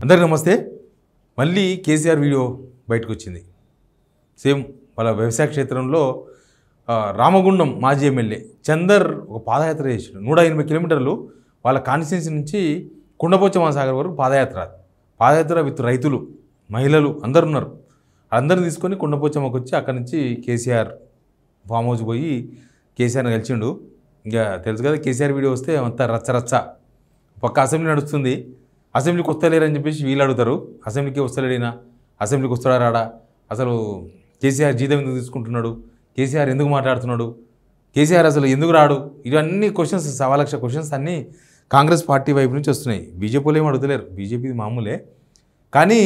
అందరికీ నమస్తే. మళ్ళీ కేసీఆర్ వీడియో బయటకు వచ్చింది. సేమ్ వాళ్ళ వ్యవసాయ క్షేత్రంలో రామగుండం మాజీ ఎమ్మెల్యే చందర్ ఒక పాదయాత్ర చేసాడు. 180 కిలోమీటర్లు వాళ్ళ కాన్స్టిట్యున్సీ నుంచి కొండపోచమ్మ సాగర్ వరకు పాదయాత్ర విత్ రైతులు, మహిళలు అందరు ఉన్నారు. అందరిని తీసుకొని కొండపోచమ్మకు వచ్చి అక్కడి నుంచి కేసీఆర్ ఫామ్ హౌస్ పోయి కేసీఆర్ని కలిసిండు. ఇంకా తెలుసు కదా, కేసీఆర్ వీడియో వస్తే అంతా రచ్చ. పక్క అసెంబ్లీ నడుస్తుంది, అసెంబ్లీకి వస్తలేరని చెప్పేసి వీళ్ళు అడుగుతారు. అసెంబ్లీకి వస్తలేడినా, అసెంబ్లీకి వస్తాడా రాడా, అసలు కేసీఆర్ జీతం ఎందుకు తీసుకుంటున్నాడు, కేసీఆర్ ఎందుకు మాట్లాడుతున్నాడు, కేసీఆర్ అసలు ఎందుకు రాడు, ఇవన్నీ క్వశ్చన్స్, 1,00,000 క్వశ్చన్స్ అన్నీ కాంగ్రెస్ పార్టీ వైపు నుంచి వస్తున్నాయి. బీజేపీలో ఏమి అడుగుతలేరు, బీజేపీది మామూలే. కానీ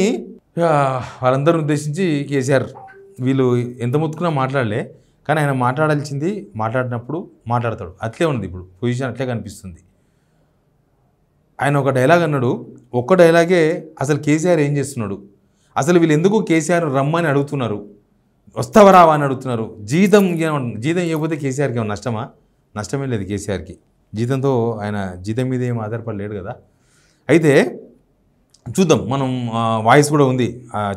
వాళ్ళందరిని ఉద్దేశించి కేసీఆర్ వీళ్ళు ఎంత మొత్తుకున్నా మాట్లాడలే, కానీ ఆయన మాట్లాడాల్సింది మాట్లాడినప్పుడు మాట్లాడతాడు. అట్లే ఉంది ఇప్పుడు పొజిషన్, అట్లే కనిపిస్తుంది. ఆయన ఒక డైలాగ్ అన్నాడు. ఒక్క డైలాగే అసలు కేసీఆర్ ఏం చేస్తున్నాడు, అసలు వీళ్ళు ఎందుకు కేసీఆర్ రమ్మని అడుగుతున్నారు, వస్తావా రావా అని అడుగుతున్నారు. జీతం ఇవ్వకపోతే కేసీఆర్కి ఏమో నష్టమా? నష్టమే లేదు కేసీఆర్కి. జీతంతో ఆయన జీతం మీద ఏం ఆధారపడలేడు కదా. అయితే చూద్దాం, మనం వాయిస్ కూడా ఉంది,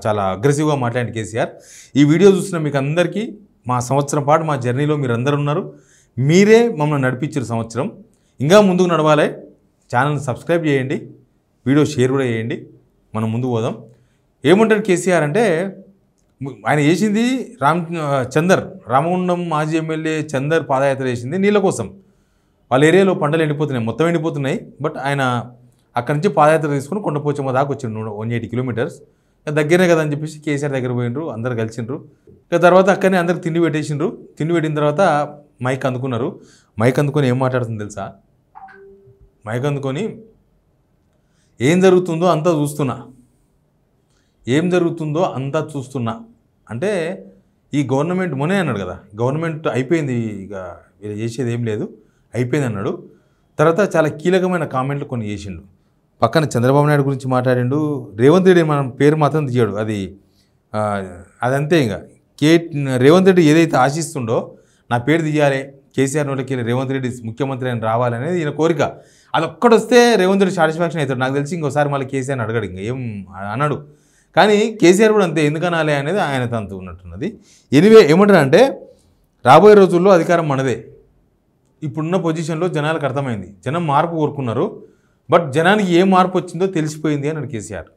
చాలా అగ్రెసివ్గా మాట్లాడిన కేసీఆర్. ఈ వీడియో చూసిన మీకు అందరికీ మా సంవత్సరం పాటు మా జర్నీలో మీరు అందరు ఉన్నారు. మీరే మమ్మల్ని నడిపించారు సంవత్సరం. ఇంకా ముందుకు నడవాలి. ఛానల్ని సబ్స్క్రైబ్ చేయండి, వీడియో షేర్ కూడా చేయండి. మనం ముందుకు పోదాం. ఏమంటాడు కేసీఆర్ అంటే, ఆయన చేసింది రామగుండం మాజీ ఎమ్మెల్యే చందర్ పాదయాత్ర చేసింది నీళ్ళ కోసం. వాళ్ళ ఏరియాలో పంటలు ఎండిపోతున్నాయి, మొత్తం ఎండిపోతున్నాయి. బట్ ఆయన అక్కడి నుంచి పాదయాత్ర తీసుకుని కొండపోచమ్మ దాకా వచ్చిండు. 180 కిలోమీటర్స్ దగ్గరే కదా అని చెప్పేసి కేసీఆర్ దగ్గర పోయిండ్రు, అందరు కలిసిండ్రు. ఇక తర్వాత అక్కడనే అందరికి తిండి పెట్టేసిండ్రు. తిండి పెట్టిన తర్వాత మైక్ అందుకున్నారు. మైక్ అందుకొని ఏం మాట్లాడుతుంది తెలుసా? మైక్ అందుకొని ఏం జరుగుతుందో అంతా చూస్తున్నా అంటే ఈ గవర్నమెంట్ మొన్నే అన్నాడు కదా, గవర్నమెంట్ అయిపోయింది, ఇక వీళ్ళు చేసేది ఏం లేదు, అయిపోయింది అన్నాడు. తర్వాత చాలా కీలకమైన కామెంట్లు కొన్ని చేసిండు. పక్కన చంద్రబాబు నాయుడు గురించి మాట్లాడిండు. రేవంత్ రెడ్డి మనం పేరు మాత్రం తీయడు, అదంతే. ఇంకా రేవంత్ రెడ్డి ఏదైతే ఆశిస్తుండో, నా పేరు తీయాలి, కేసీఆర్ నోటికి రేవంత్ రెడ్డి ముఖ్యమంత్రి అని రావాలనేది ఈయన కోరిక. అది ఒక్కడొస్తే రేవంత్ రెడ్డి సాటిస్ఫాక్షన్ అవుతాడు. నాకు తెలిసి ఇంకోసారి మళ్ళీ కేసీఆర్ని అడగడు, ఇంకా ఏం అన్నాడు. కానీ కేసీఆర్ కూడా అంతే, ఎందుకనాలే అనేది ఆయన తంతు ఉన్నట్టున్నది. ఎనివే ఏమంటారు అంటే, రాబోయే రోజుల్లో అధికారం మనదే. ఇప్పుడున్న పొజిషన్లో జనాలకు అర్థమైంది, జనం మార్పు కోరుకున్నారు. బట్ జనానికి ఏ మార్పు వచ్చిందో తెలిసిపోయింది అన్నాడు కేసీఆర్.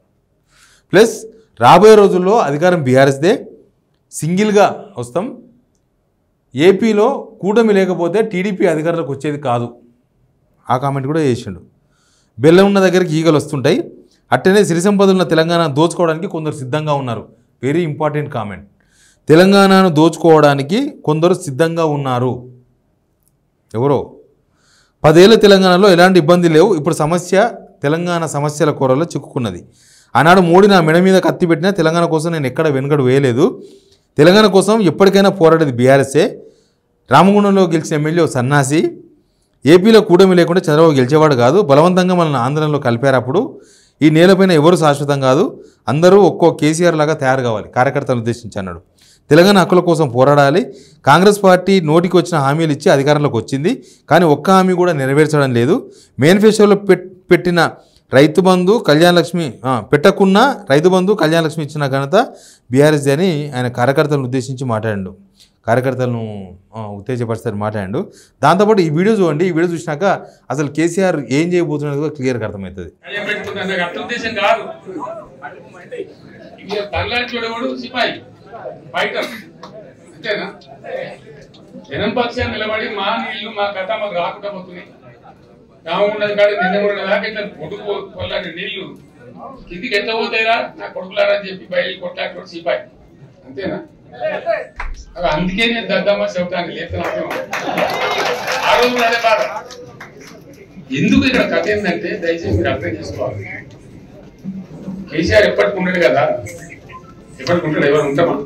ప్లస్ రాబోయే రోజుల్లో అధికారం బీఆర్ఎస్దే, సింగిల్గా వస్తాం. ఏపీలో కూటమి లేకపోతే టీడీపీ అధికారంలోకి వచ్చేది కాదు. ఆ కామెంట్ కూడా చేసిండు. బెల్లం ఉన్న దగ్గరికి ఈగలు వస్తుంటాయి, అట్టనే సిరి సంపదలున్న తెలంగాణ దోచుకోవడానికి కొందరు సిద్ధంగా ఉన్నారు. Very important comment. తెలంగాణను దోచుకోవడానికి కొందరు సిద్ధంగా ఉన్నారు. ఎవరో 10 ఏళ్ళ తెలంగాణలో ఎలాంటి ఇబ్బంది లేవు, ఇప్పుడు సమస్య తెలంగాణ సమస్యల కూరలో చిక్కుకున్నది. ఆనాడు మోడీ నా మెడ మీద కత్తి పెట్టినా తెలంగాణ కోసం నేను ఎక్కడ వెనుకడు వేయలేదు. తెలంగాణ కోసం ఎప్పటికైనా పోరాడేది బీఆర్ఎస్ఏ. రామగుండంలో గెలిచిన ఎమ్మెల్యే సన్నాసి. ఏపీలో కూటమి లేకుండా చంద్రబాబు గెలిచేవాడు కాదు. బలవంతంగా మనల్ని ఆంధ్రలో కలిపారు. అప్పుడు ఈ నేలపైన ఎవరు శాశ్వతం కాదు, అందరూ ఒక్కో కేసీఆర్ లాగా తయారు కావాలి, కార్యకర్తలను ఉద్దేశించి అన్నాడు. తెలంగాణ హక్కుల కోసం పోరాడాలి. కాంగ్రెస్ పార్టీ నోటికి వచ్చిన హామీలు ఇచ్చి అధికారంలోకి వచ్చింది, కానీ ఒక్క హామీ కూడా నెరవేర్చడం లేదు. మేనిఫెస్టోలో పెట్టిన రైతు బంధు కళ్యాణలక్ష్మి పెట్టకున్న రైతు బంధు కళ్యాణలక్ష్మి ఇచ్చిన ఘనత బీఆర్ఎస్ అని ఆయన కార్యకర్తలను ఉద్దేశించి మాట్లాడాడు. కార్యకర్తలను ఉత్తేజపరుస్తారు మాట్లాడాడు. దాంతోపాటు ఈ వీడియో చూడండి. ఈ వీడియో చూసినాక అసలు కేసీఆర్ ఏం చేయబోతున్నది కూడా క్లియర్గా అర్థమవుతుంది. జనం పక్షాన్ని నిలబడి మా నీళ్లు మా కథ మాకు రాకుండా పోతున్నాయి. రామగుండం కాడ నిన్న దాకా ఇట్లా కొడుకు కొల్లాడి నీళ్లు కిందికి ఎంత పోతాయిరా నా కొడుకులారని చెప్పి బయలు కొట్లాడు సిపాయి, అంతేనా? అందుకే నేను దద్దమ్మ చెబుతాను లేపుతున్నాను. ఆ రోజు అదే బాధ. ఎందుకు ఇక్కడ కథ ఏంటంటే దయచేసి మీరు అర్థం చేసుకోవాలి. కేసీఆర్ ఎప్పటికి ఉండడు కదా, ఎప్పటికి ఉంటాడు, ఎవరు ఉంటామా?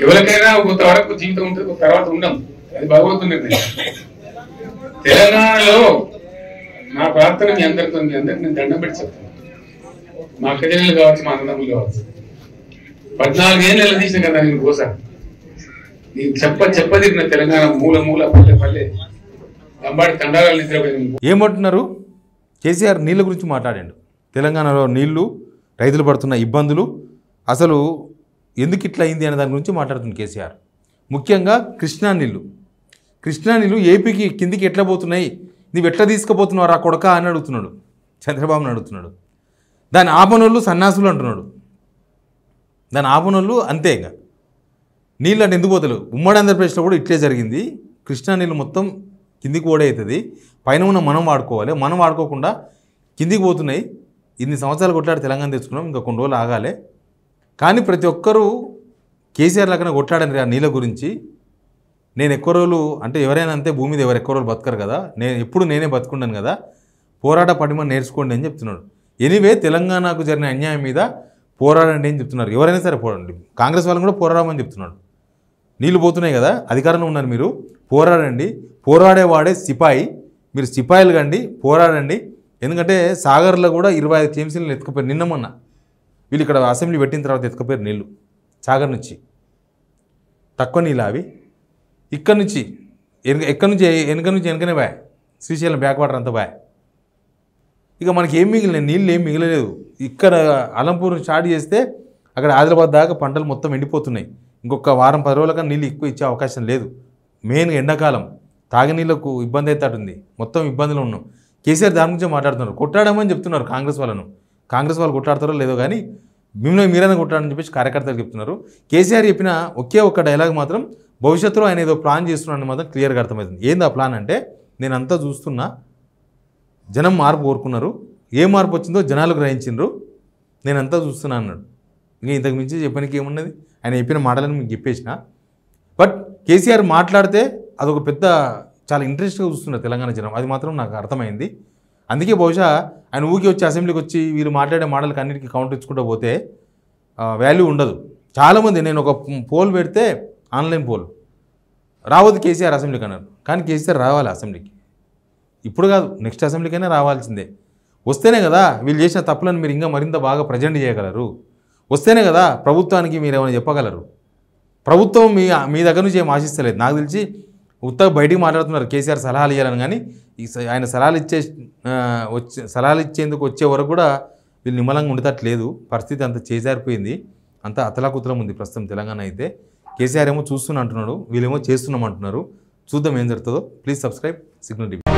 ఎవరికైనా కొంతవరకు జీవితం ఉంటుంది, తర్వాత ఉండం. అది భగవంతుని నిర్ణయం. తెలంగాణలో నా ప్రార్థన మీ అందరితో, నేను దండం పెట్టి చెప్తాను. మా అక్కజనులు కావచ్చు, మా అన్నదమ్ములు కావచ్చు. 14 ఏళ్ళు నిలదీసిన కదా నేను కోసా. నేను చెప్పదిగిన తెలంగాణ మూల పల్లె లంబాడి తండారాలు నిద్రపోయింది. ఏమంటున్నారు? కేసీఆర్ నీళ్ళ గురించి మాట్లాడాడు. తెలంగాణలో నీళ్లు, రైతులు పడుతున్న ఇబ్బందులు, అసలు ఎందుకు ఇట్లా అయింది అనే దాని గురించి మాట్లాడుతుంది కేసీఆర్. ముఖ్యంగా కృష్ణా నీళ్ళు ఏపీకి కిందికి ఎట్లా పోతున్నాయి, నువ్వు ఎట్లా తీసుకుపోతున్నావు రా కొడక అని అడుగుతున్నాడు, చంద్రబాబుని అడుగుతున్నాడు. దాని ఆపనోళ్ళు సన్నాసులు అంటున్నాడు. దాని ఆపనోళ్ళు అంతే. ఇంకా నీళ్ళు అంటే ఎందుకు పోతలేవు? ఉమ్మడి ఆంధ్రప్రదేశ్లో కూడా ఇట్లే జరిగింది. కృష్ణా నీళ్ళు మొత్తం కిందికి ఓడవుతుంది, పైన ఉన్న మనం వాడుకోవాలి, మనం వాడుకోకుండా కిందికి పోతున్నాయి. ఇన్ని సంవత్సరాలు కొట్లాడి తెలంగాణ తెచ్చుకున్నాం, ఇంకా కొన్ని రోజులు ఆగాలి. కానీ ప్రతి ఒక్కరూ కేసీఆర్ లాగానే కొట్లాడని ఆ నీళ్ళ గురించి. నేను ఎక్కువ రోజులు అంటే ఎవరైనా అంతే, భూమి మీద ఎవరు ఎక్కువ రోజులు బతకరు కదా, నేనే బతుకున్నాను కదా, పోరాట పడిమని నేర్చుకోండి అని చెప్తున్నాడు. ఎనీవే తెలంగాణకు జరిగిన అన్యాయం మీద పోరాడండి అని చెప్తున్నారు. ఎవరైనా సరే పోరాడండి, కాంగ్రెస్ వాళ్ళని కూడా పోరాడమని చెప్తున్నాడు. నీళ్ళు పోతున్నాయి కదా, అధికారంలో ఉన్నారు మీరు, పోరాడండి. పోరాడేవాడే సిపాయి, మీరు సిపాయిలు కండి, పోరాడండి. ఎందుకంటే సాగర్లో కూడా 25 టీఎంసీలు ఎత్తుకుపోయారు నిన్న మొన్న. వీళ్ళు ఇక్కడ అసెంబ్లీ పెట్టిన తర్వాత ఎత్తుకుపోయారు నీళ్ళు సాగర్ నుంచి. తక్కువ నీళ్ళు అవి ఇక్కడ నుంచి వెనకనే బాయ్, శ్రీశైలం బ్యాక్ వాటర్ అంతా బాయ్. ఇక మనకి ఏం మిగిలినాయి, నీళ్ళు ఏం మిగలలేదు. ఇక్కడ అలంపూర్ స్టార్ట్ చేస్తే అక్కడ ఆదిలాబాద్ దాకా పంటలు మొత్తం ఎండిపోతున్నాయి. ఇంకొక వారం 10 రోజుల కన్నా నీళ్ళు ఎక్కువ ఇచ్చే అవకాశం లేదు. మెయిన్గా ఎండాకాలం తాగునీళ్ళకు ఇబ్బంది అవుతుంది, మొత్తం ఇబ్బందులు ఉన్నాం. కేసీఆర్ దాని గురించే మాట్లాడుతున్నారు. కొట్టాడమని చెప్తున్నారు కాంగ్రెస్ వాళ్ళను. కాంగ్రెస్ వాళ్ళు కొట్టాడతారో లేదో కానీ మిమ్మల్ని మీరైనా కొట్టాడని చెప్పేసి కార్యకర్తలు చెప్తున్నారు. కేసీఆర్ చెప్పిన ఒకే ఒక్క డైలాగ్ మాత్రం భవిష్యత్తులో ఆయన ఏదో ప్లాన్ చేస్తున్నాడని మాత్రం క్లియర్గా అర్థమవుతుంది. ఏంది ఆ ప్లాన్ అంటే, నేనంతా చూస్తున్నా, జనం మార్పు కోరుకున్నారు, ఏ మార్పు వచ్చిందో జనాలు గ్రహించిండ్రు, నేనంతా చూస్తున్నా అన్నాడు. ఇంకా ఇంతకు మించి చెప్పడానికి ఏమున్నది? ఆయన చెప్పిన మాటలను మీకు చెప్పేసిన. బట్ కేసీఆర్ మాట్లాడితే అదొక పెద్ద చాలా ఇంట్రెస్ట్గా చూస్తున్నారు తెలంగాణ జనం, అది మాత్రం నాకు అర్థమైంది. అందుకే బహుశా ఆయన ఊరికి వచ్చి అసెంబ్లీకి వచ్చి వీళ్ళు మాట్లాడే మాటలకు అన్నిటికీ కౌంటర్ ఇచ్చుకుంటూ పోతే వాల్యూ ఉండదు. చాలామంది, నేను ఒక పోల్ పెడితే ఆన్లైన్ పోల్, రావద్దు కేసీఆర్ అసెంబ్లీకి అన్నారు. కానీ కేసీఆర్ రావాలి అసెంబ్లీకి, ఇప్పుడు కాదు నెక్స్ట్ అసెంబ్లీకైనా రావాల్సిందే. వస్తేనే కదా వీళ్ళు చేసిన తప్పులను మీరు ఇంకా మరింత బాగా ప్రజెంట్ చేయగలరు. వస్తేనే కదా ప్రభుత్వానికి మీరు ఏమైనా చెప్పగలరు. ప్రభుత్వం మీ దగ్గర నుంచి ఏం ఆశిస్తలేదు. నాకు తెలిసి ఉత్తగా బయటికి మాట్లాడుతున్నారు కేసీఆర్ సలహాలు ఇవ్వాలని, కానీ ఆయన సలహాలు ఇచ్చేందుకు వచ్చే వరకు కూడా వీళ్ళు నిమ్మలంగా ఉండేటట్లేదు. పరిస్థితి అంత చేజారిపోయింది, అంతా అతలాకుతలం ఉంది ప్రస్తుతం తెలంగాణ అయితే. కేసీఆర్ ఏమో చూస్తున్నా అంటున్నాడు, వీళ్ళేమో చేస్తున్నాం అంటున్నారు. చూద్దాం ఏం జరుగుతుందో. Please subscribe signal TV.